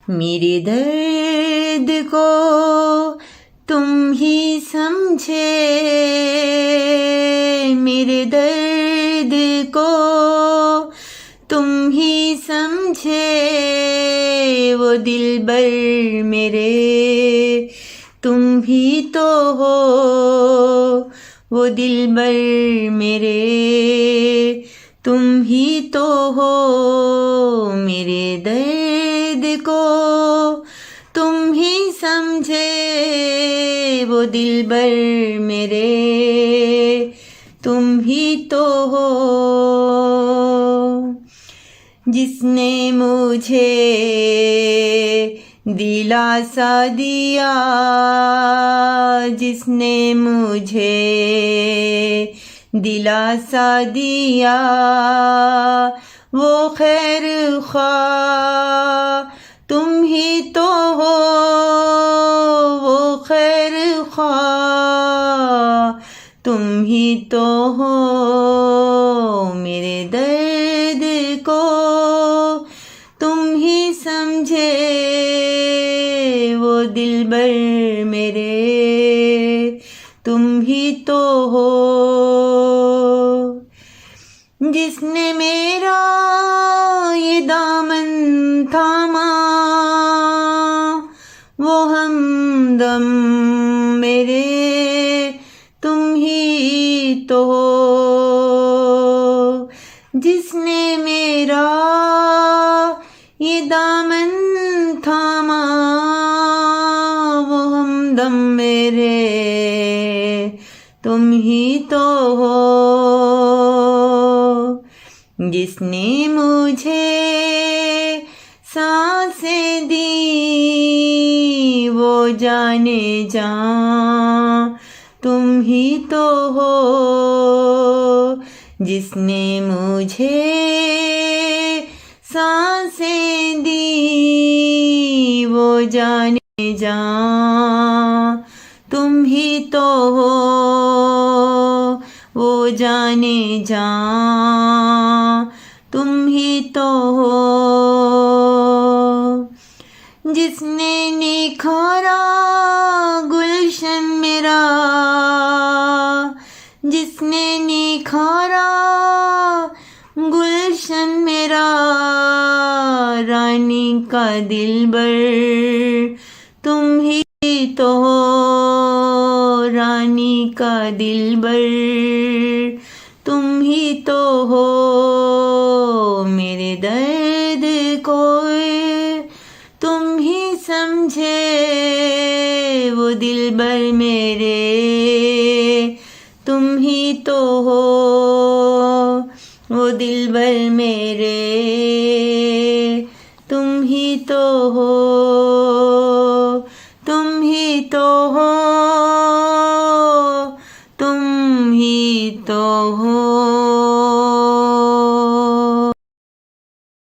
मेरे दर्द को तुम ही समझे, मेरे दर्द को तुम ही समझे, वो दिलबर मेरे तुम ही तो हो, वो दिलबर मेरे तुम ही तो हो। मेरे दर्द को तुम ही समझे, वो दिलबर मेरे तुम ही तो हो। जिसने मुझे दिलासा दिया, जिसने मुझे दिलासा दिया, वो खैर ख्वाह तुम ही तो हो, वो खैर ख्वाह तुम ही तो हो। मेरे दर्द को तुम ही समझे, वो दिलबर मेरे तुम ही तो हो। जिसने मेरा ये दामन थामा, वो हमदम मेरे तुम ही तो हो। जिसने मेरा ये दामन थामा, वो हमदम मेरे तुम ही तो हो। जिसने मुझे सांसें दी, वो जाने जा तुम ही तो हो। जिसने मुझे सांसें दी, वो जाने जा तुम ही तो हो, वो जाने जा तुम ही तो हो। जिसने निखारा गुलशन मेरा, जिसने निखारा गुलशन मेरा, रानी का दिलबर तुम ही तो हो, रानी का दिलबर तुम ही तो हो। मेरे दर्द को तुम ही समझे, वो दिलबर मेरे तुम ही तो हो, वो दिलबर मेरे तुम ही तो हो।